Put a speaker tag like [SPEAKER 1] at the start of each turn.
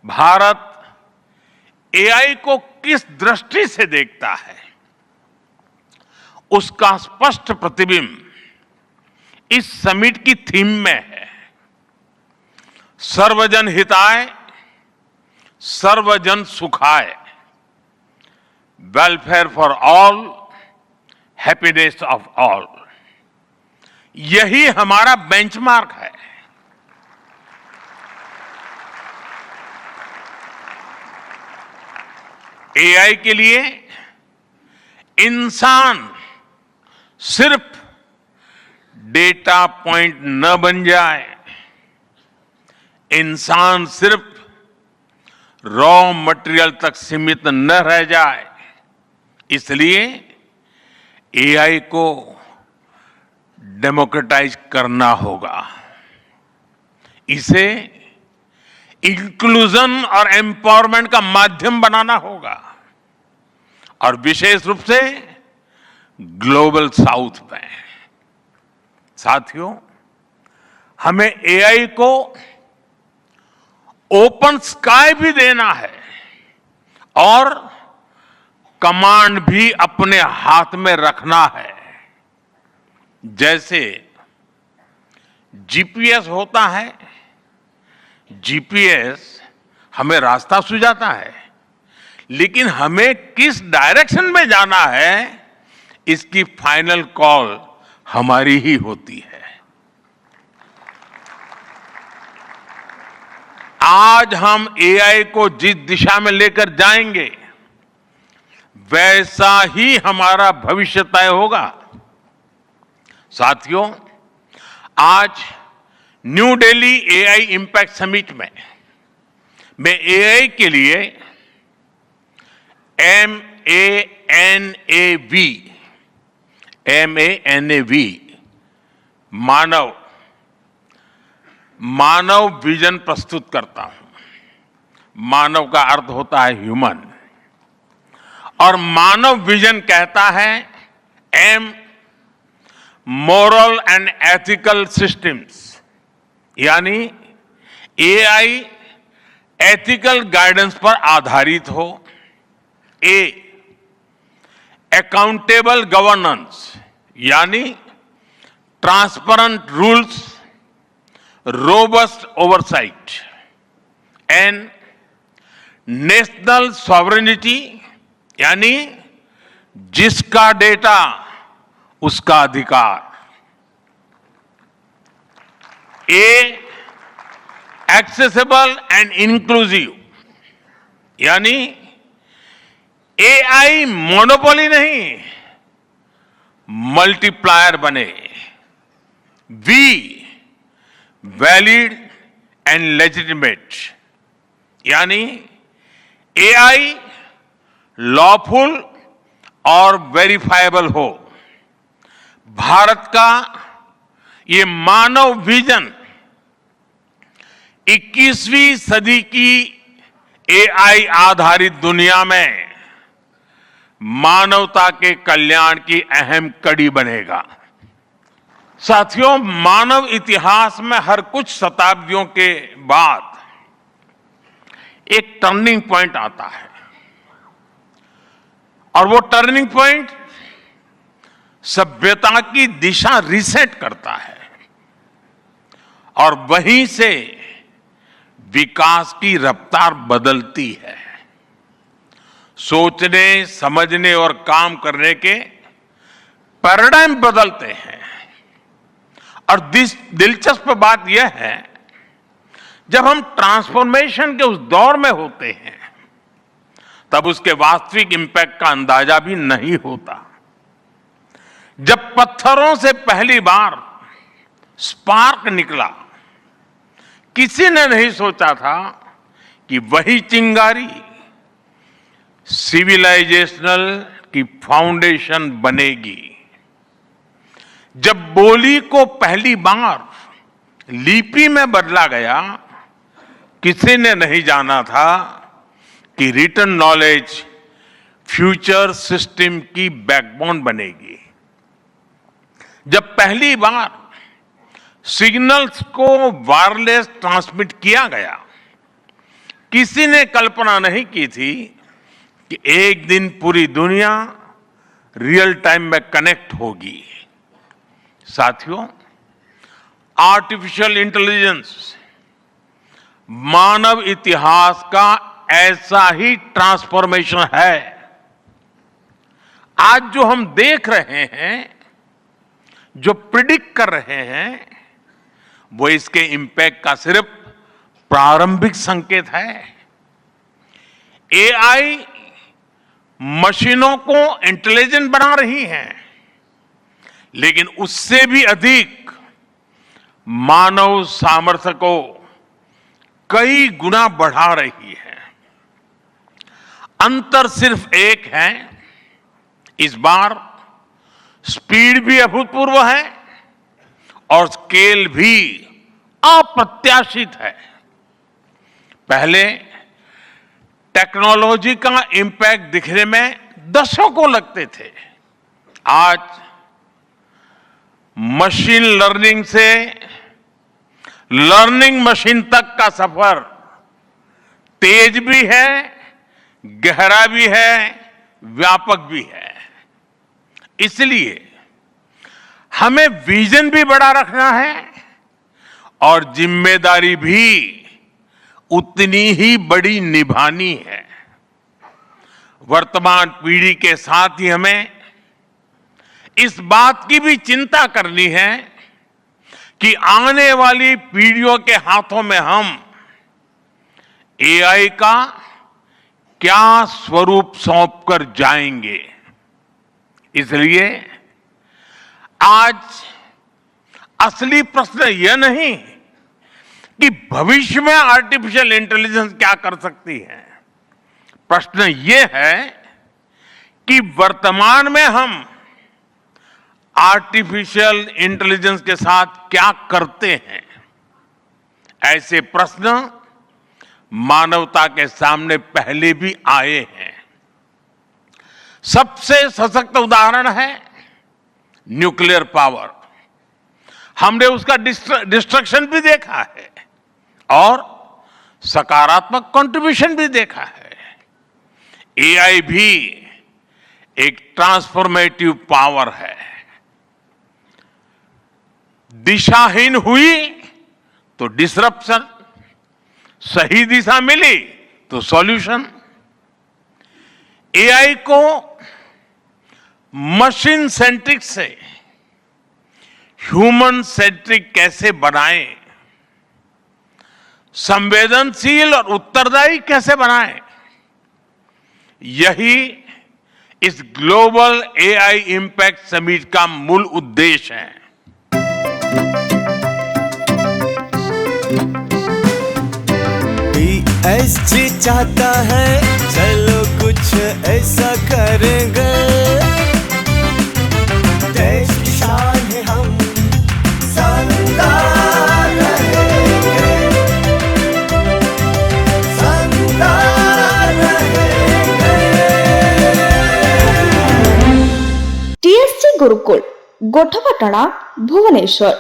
[SPEAKER 1] Bharat AI को किस दृष्टि से देखता है, उसका स्पष्ट प्रतिबिंब इस समिट की थीम में है। सर्वजन हिताय, सर्वजन सुखाय, welfare for all, happiness of all. यही हमारा बेंचमार्क है। एआई के लिए इंसान सिर्फ डेटा पॉइंट न बन जाए, इंसान सिर्फ रॉ मटेरियल तक सीमित न रह जाए। इसलिए एआई को डेमोक्रेटाइज करना होगा, इसे इंक्लूजन और एम्पावरमेंट का माध्यम बनाना होगा, और विशेष रूप से ग्लोबल साउथ में। साथियों, हमें एआई को ओपन स्काई भी देना है और कमांड भी अपने हाथ में रखना है। जैसे जीपीएस होता है, जीपीएस हमें रास्ता सुझाता है, लेकिन हमें किस डायरेक्शन में जाना है, इसकी फाइनल कॉल हमारी ही होती है। आज हम एआई को जिस दिशा में लेकर जाएंगे, वैसा ही हमारा भविष्य तय होगा। साथियों, आज new Delhi AI impact summit में मैं एआई के लिए MANAV मानव विजन प्रस्तुत करता हूं। मानव का अर्थ होता है ह्यूमन, और मानव विजन कहता है M, moral and ethical systems, यानी एआई एथिकल गाइडेंस पर आधारित हो। ए, अकाउंटेबल गवर्नेंस, यानी transparent rules, robust oversight. N, national sovereignty, यानी जिसका डेटा उसका अधिकार। ए, एक्सेसिबल एंड इंक्लूसिव, यानी एआई मोनोपोली नहीं, मल्टीप्लायर बने। वी, वैलिड एंड लेजिटिमेट, यानी एआई लॉफुल और वेरीफाइबल हो। भारत का ये मानव विजन 21वीं सदी की एआई आधारित दुनिया में मानवता के कल्याण की अहम कड़ी बनेगा। साथियों, मानव इतिहास में हर कुछ शताब्दियों के बाद एक टर्निंग पॉइंट आता है, और वो टर्निंग पॉइंट सभ्यता की दिशा रीसेट करता है, और वहीं से विकास की रफ्तार बदलती है। सोचने, समझने और काम करने के पैराडाइम बदलते हैं। और दिलचस्प बात यह है, जब हम ट्रांसफॉर्मेशन के उस दौर में होते हैं, तब उसके वास्तविक इंपैक्ट का अंदाजा भी नहीं होता। जब पत्थरों से पहली बार स्पार्क निकला, किसी ने नहीं सोचा था कि वही चिंगारी सिविलाइजेशनल की फाउंडेशन बनेगी। जब बोली को पहली बार लिपि में बदला गया, किसी ने नहीं जाना था कि रिटन नॉलेज फ्यूचर सिस्टम की बैकबोन बनेगी। जब पहली बार सिग्नल्स को वायरलेस ट्रांसमिट किया गया, किसी ने कल्पना नहीं की थी कि एक दिन पूरी दुनिया रियल टाइम में कनेक्ट होगी। साथियों, आर्टिफिशियल इंटेलिजेंस मानव इतिहास का ऐसा ही ट्रांसफॉर्मेशन है। आज जो हम देख रहे हैं, जो प्रिडिक्ट कर रहे हैं, वो इसके इंपैक्ट का सिर्फ प्रारंभिक संकेत है। एआई मशीनों को इंटेलिजेंट बना रही है, लेकिन उससे भी अधिक मानव सामर्थ्य को कई गुना बढ़ा रही है। अंतर सिर्फ एक है, इस बार स्पीड भी अभूतपूर्व है और स्केल भी अप्रत्याशित है। पहले टेक्नोलॉजी का इंपैक्ट दिखने में दशकों लगते थे। आज मशीन लर्निंग से लर्निंग मशीन तक का सफर तेज भी है, गहरा भी है, व्यापक भी है। इसलिए हमें विजन भी बड़ा रखना है और जिम्मेदारी भी उतनी ही बड़ी निभानी है। वर्तमान पीढ़ी के साथ ही हमें इस बात की भी चिंता करनी है कि आने वाली पीढ़ियों के हाथों में हम एआई का क्या स्वरूप सौंप कर जाएंगे। इसलिए आज असली प्रश्न यह नहीं कि भविष्य में आर्टिफिशियल इंटेलिजेंस क्या कर सकती है। प्रश्न यह है कि वर्तमान में हम आर्टिफिशियल इंटेलिजेंस के साथ क्या करते हैं। ऐसे प्रश्न मानवता के सामने पहले भी आए हैं। सबसे सशक्त उदाहरण है न्यूक्लियर पावर। हमने उसका डिस्ट्रक्शन भी देखा है और सकारात्मक कंट्रीब्यूशन भी देखा है। एआई भी एक ट्रांसफॉर्मेटिव पावर है। दिशाहीन हुई तो डिसरप्शन, सही दिशा मिली तो सॉल्यूशन। एआई को मशीन सेंट्रिक से ह्यूमन सेंट्रिक कैसे बनाएं, संवेदनशील और उत्तरदायी कैसे बनाएं, यही इस ग्लोबल एआई इंपैक्ट समिट का मूल उद्देश्य है।
[SPEAKER 2] BSG चाहता है चलो कुछ ऐसा करेंगे, देश की शान है हम शानदार रहेंगे, शानदार रहेंगे।
[SPEAKER 3] TSG गुरुकुल गोठपाटणा भुवनेश्वर।